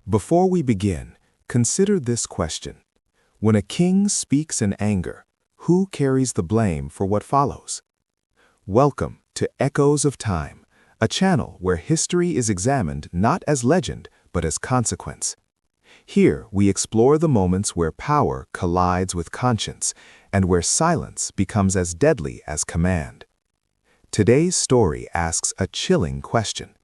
Before we begin, consider this question. When a king speaks in anger, who carries the blame for what follows? Welcome to Echoes of Time, a channel where history is examined not as legend, but as consequence. Here, we explore the moments where power collides with conscience and where silence becomes as deadly as command. Today's story asks a chilling question.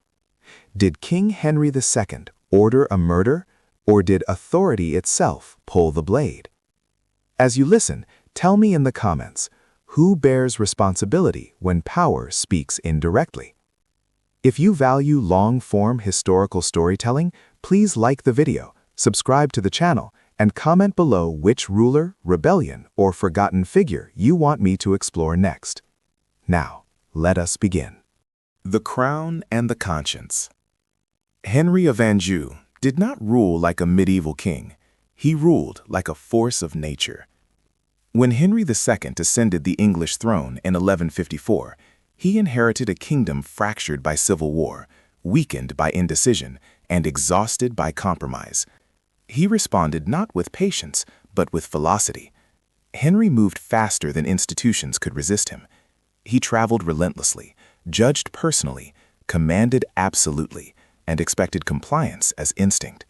Did King Henry II order a murder, or did authority itself pull the blade? As you listen, tell me in the comments, who bears responsibility when power speaks indirectly? If you value long-form historical storytelling, please like the video, subscribe to the channel, and comment below which ruler, rebellion, or forgotten figure you want me to explore next. Now, let us begin. The Crown and the Conscience. Henry of Anjou did not rule like a medieval king. He ruled like a force of nature. When Henry II ascended the English throne in 1154, he inherited a kingdom fractured by civil war, weakened by indecision, and exhausted by compromise. He responded not with patience, but with velocity. Henry moved faster than institutions could resist him. He traveled relentlessly, judged personally, commanded absolutely, and expected compliance as instinct.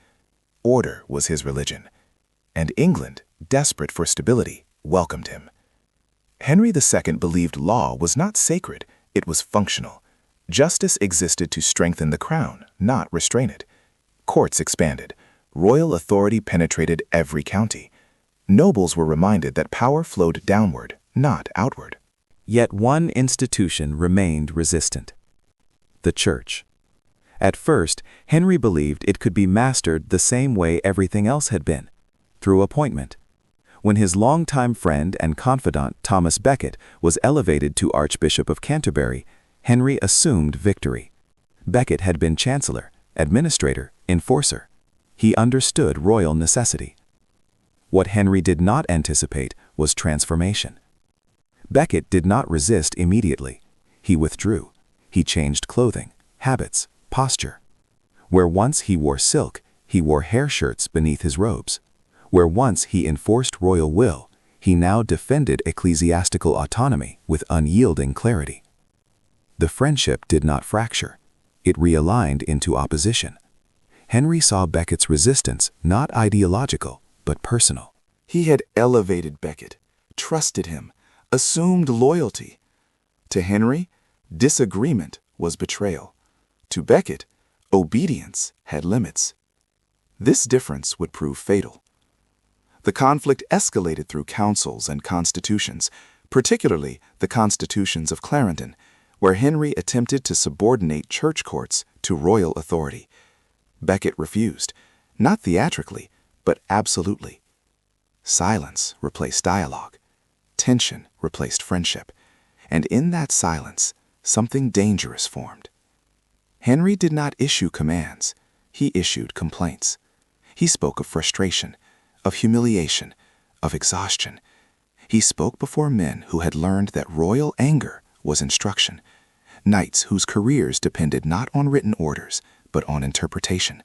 Order was his religion, and England, desperate for stability, welcomed him. Henry II believed law was not sacred, it was functional. Justice existed to strengthen the crown, not restrain it. Courts expanded. Royal authority penetrated every county. Nobles were reminded that power flowed downward, not outward. Yet one institution remained resistant: the Church. At first, Henry believed it could be mastered the same way everything else had been, through appointment. When his longtime friend and confidant Thomas Becket was elevated to Archbishop of Canterbury, Henry assumed victory. Becket had been chancellor, administrator, enforcer. He understood royal necessity. What Henry did not anticipate was transformation. Becket did not resist immediately. He withdrew. He changed clothing, habits, posture. Where once he wore silk, he wore hair shirts beneath his robes. Where once he enforced royal will, he now defended ecclesiastical autonomy with unyielding clarity. The friendship did not fracture. It realigned into opposition. Henry saw Becket's resistance not ideological, but personal. He had elevated Becket, trusted him, assumed loyalty. To Henry, disagreement was betrayal. To Becket, obedience had limits. This difference would prove fatal. The conflict escalated through councils and constitutions, particularly the constitutions of Clarendon, where Henry attempted to subordinate church courts to royal authority. Becket refused, not theatrically, but absolutely. Silence replaced dialogue. Tension replaced friendship. And in that silence, something dangerous formed. Henry did not issue commands. He issued complaints. He spoke of frustration, of humiliation, of exhaustion. He spoke before men who had learned that royal anger was instruction, knights whose careers depended not on written orders, but on interpretation.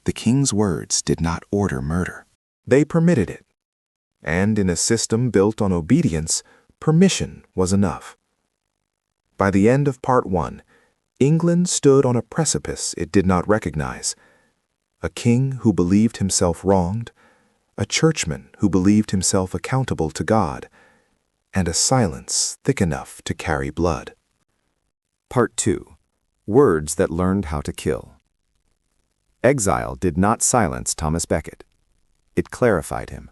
The king's words did not order murder. They permitted it. And in a system built on obedience, permission was enough. By the end of Part 1, England stood on a precipice it did not recognize. A king who believed himself wronged, a churchman who believed himself accountable to God, and a silence thick enough to carry blood. Part 2. Words that learned how to kill. Exile did not silence Thomas Becket. It clarified him.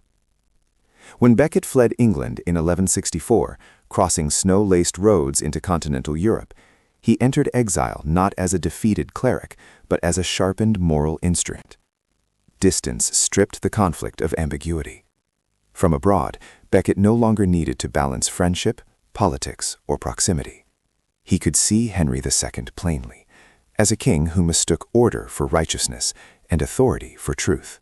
When Becket fled England in 1164, crossing snow-laced roads into continental Europe, he entered exile not as a defeated cleric, but as a sharpened moral instrument. Distance stripped the conflict of ambiguity. From abroad, Becket no longer needed to balance friendship, politics, or proximity. He could see Henry II plainly, as a king who mistook order for righteousness and authority for truth.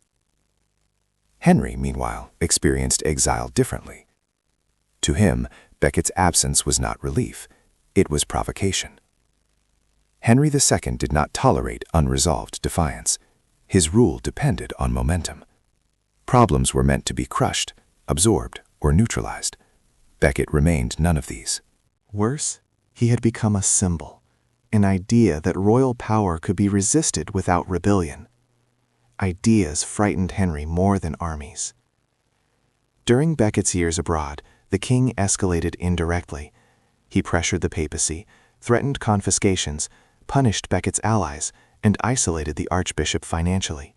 Henry, meanwhile, experienced exile differently. To him, Becket's absence was not relief, it was provocation. Henry II did not tolerate unresolved defiance. His rule depended on momentum. Problems were meant to be crushed, absorbed, or neutralized. Becket remained none of these. Worse, he had become a symbol, an idea that royal power could be resisted without rebellion. Ideas frightened Henry more than armies. During Becket's years abroad, the king escalated indirectly. He pressured the papacy, threatened confiscations, punished Becket's allies, and isolated the Archbishop financially.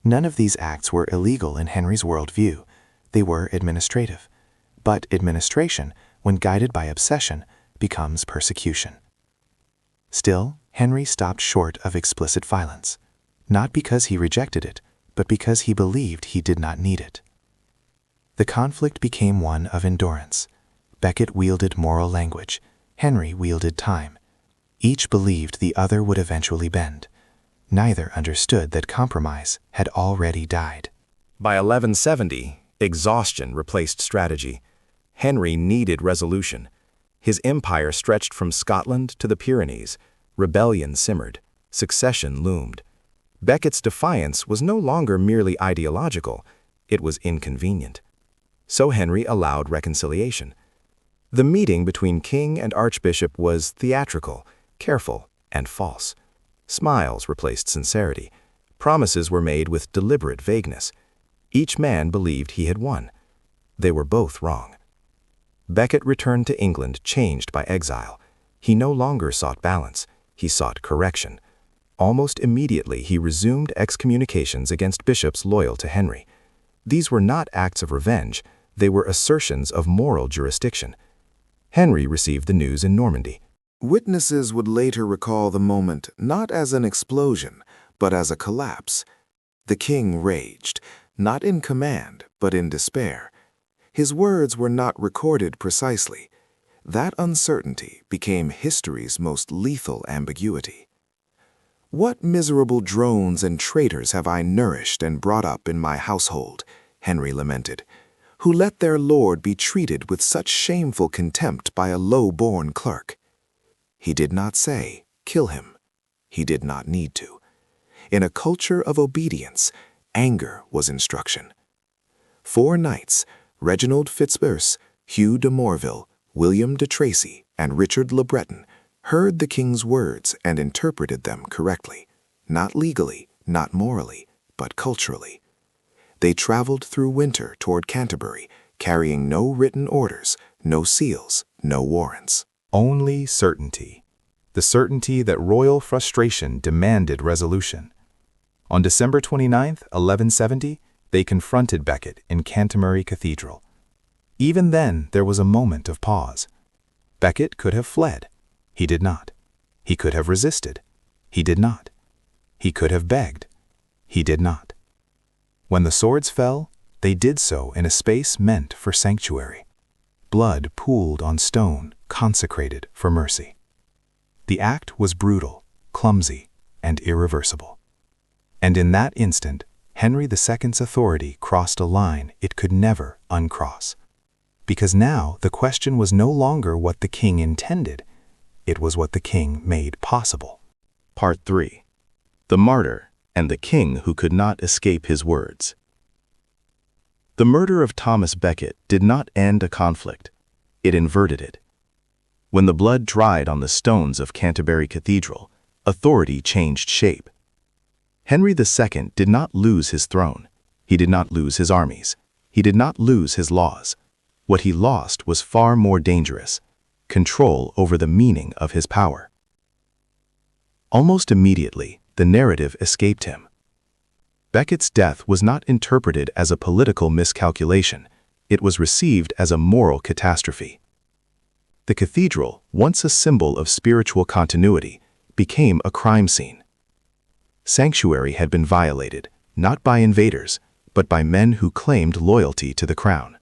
None of these acts were illegal in Henry's worldview. They were administrative. But administration, when guided by obsession, becomes persecution. Still, Henry stopped short of explicit violence, not because he rejected it, but because he believed he did not need it. The conflict became one of endurance. Becket wielded moral language. Henry wielded time. Each believed the other would eventually bend. Neither understood that compromise had already died. By 1170, exhaustion replaced strategy. Henry needed resolution. His empire stretched from Scotland to the Pyrenees. Rebellion simmered. Succession loomed. Becket's defiance was no longer merely ideological, it was inconvenient. So Henry allowed reconciliation. The meeting between king and archbishop was theatrical, careful, and false. Smiles replaced sincerity. Promises were made with deliberate vagueness. Each man believed he had won. They were both wrong. Becket returned to England changed by exile. He no longer sought balance, he sought correction. Almost immediately he resumed excommunications against bishops loyal to Henry. These were not acts of revenge, they were assertions of moral jurisdiction. Henry received the news in Normandy. Witnesses would later recall the moment not as an explosion, but as a collapse. The king raged, not in command, but in despair. His words were not recorded precisely. That uncertainty became history's most lethal ambiguity. "What miserable drones and traitors have I nourished and brought up in my household," Henry lamented, "who let their lord be treated with such shameful contempt by a low-born clerk?" He did not say, "Kill him." He did not need to. In a culture of obedience, anger was instruction. 4 knights, Reginald Fitzurse, Hugh de Morville, William de Tracy, and Richard le Breton, heard the king's words and interpreted them correctly, not legally, not morally, but culturally. They traveled through winter toward Canterbury, carrying no written orders, no seals, no warrants. Only certainty. The certainty that royal frustration demanded resolution. On December 29, 1170, they confronted Becket in Canterbury Cathedral. Even then, there was a moment of pause. Becket could have fled. He did not. He could have resisted. He did not. He could have begged. He did not. When the swords fell, they did so in a space meant for sanctuary. Blood pooled on stone, consecrated for mercy. The act was brutal, clumsy, and irreversible. And in that instant, Henry II's authority crossed a line it could never uncross. Because now the question was no longer what the king intended, it was what the king made possible. Part 3. The Martyr and the King Who Could Not Escape His Words. The murder of Thomas Becket did not end a conflict, it inverted it. When the blood dried on the stones of Canterbury Cathedral, authority changed shape. Henry II did not lose his throne, he did not lose his armies, he did not lose his laws. What he lost was far more dangerous: control over the meaning of his power. Almost immediately, the narrative escaped him. Becket's death was not interpreted as a political miscalculation, it was received as a moral catastrophe. The cathedral, once a symbol of spiritual continuity, became a crime scene. Sanctuary had been violated, not by invaders, but by men who claimed loyalty to the crown.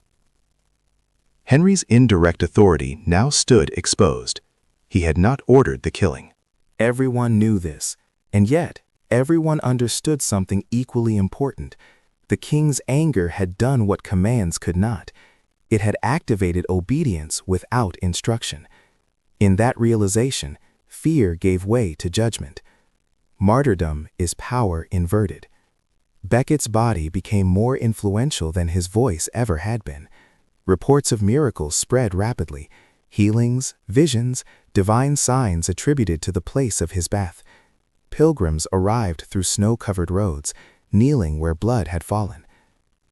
Henry's indirect authority now stood exposed. He had not ordered the killing. Everyone knew this, and yet everyone understood something equally important. The king's anger had done what commands could not. It had activated obedience without instruction. In that realization, fear gave way to judgment. Martyrdom is power inverted. Becket's body became more influential than his voice ever had been. Reports of miracles spread rapidly, healings, visions, divine signs attributed to the place of his death. Pilgrims arrived through snow-covered roads, kneeling where blood had fallen.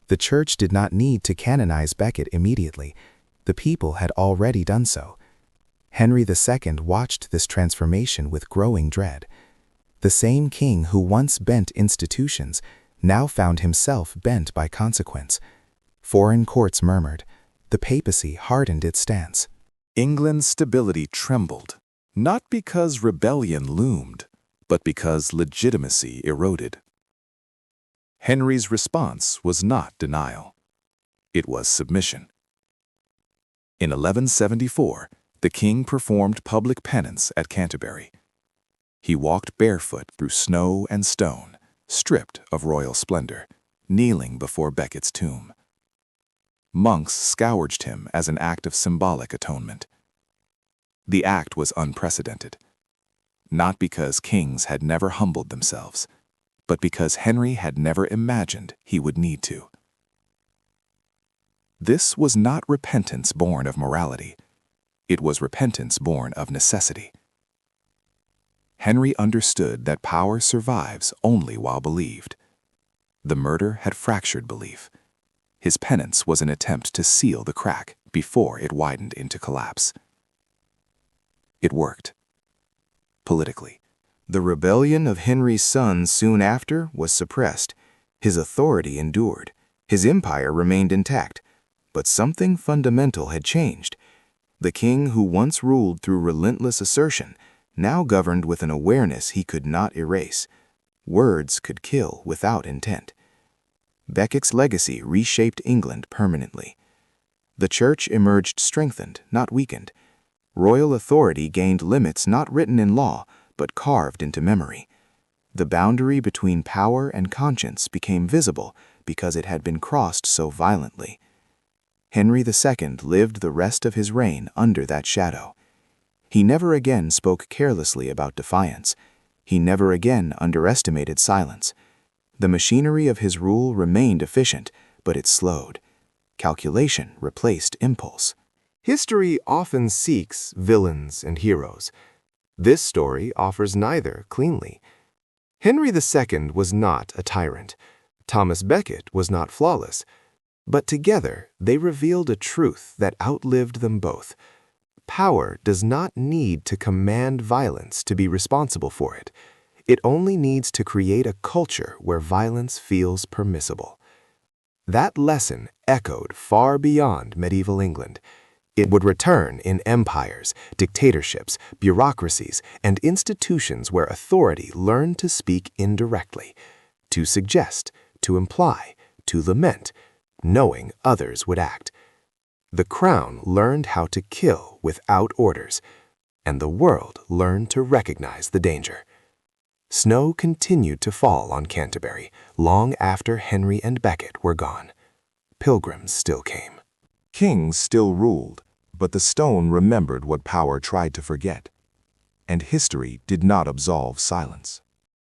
The church did not need to canonize Becket immediately. The people had already done so. Henry II watched this transformation with growing dread. The same king who once bent institutions now found himself bent by consequence. Foreign courts murmured. The papacy hardened its stance. England's stability trembled, not because rebellion loomed, but because legitimacy eroded. Henry's response was not denial. It was submission. In 1174, the king performed public penance at Canterbury. He walked barefoot through snow and stone, stripped of royal splendor, kneeling before Becket's tomb. Monks scourged him as an act of symbolic atonement. The act was unprecedented, not because kings had never humbled themselves, but because Henry had never imagined he would need to. This was not repentance born of morality. It was repentance born of necessity. Henry understood that power survives only while believed. The murder had fractured belief. His penance was an attempt to seal the crack before it widened into collapse. It worked. Politically, the rebellion of Henry's sons soon after was suppressed. His authority endured. His empire remained intact. But something fundamental had changed. The king who once ruled through relentless assertion now governed with an awareness he could not erase. Words could kill without intent. Becket's legacy reshaped England permanently. The church emerged strengthened, not weakened. Royal authority gained limits not written in law, but carved into memory. The boundary between power and conscience became visible because it had been crossed so violently. Henry II lived the rest of his reign under that shadow. He never again spoke carelessly about defiance. He never again underestimated silence. The machinery of his rule remained efficient, but it slowed. Calculation replaced impulse. History often seeks villains and heroes. This story offers neither cleanly. Henry II was not a tyrant. Thomas Becket was not flawless. But together, they revealed a truth that outlived them both. Power does not need to command violence to be responsible for it. It only needs to create a culture where violence feels permissible. That lesson echoed far beyond medieval England. It would return in empires, dictatorships, bureaucracies, and institutions where authority learned to speak indirectly, to suggest, to imply, to lament, knowing others would act. The crown learned how to kill without orders, and the world learned to recognize the danger. Snow continued to fall on Canterbury long after Henry and Becket were gone. Pilgrims still came. Kings still ruled, but the stone remembered what power tried to forget, and history did not absolve silence.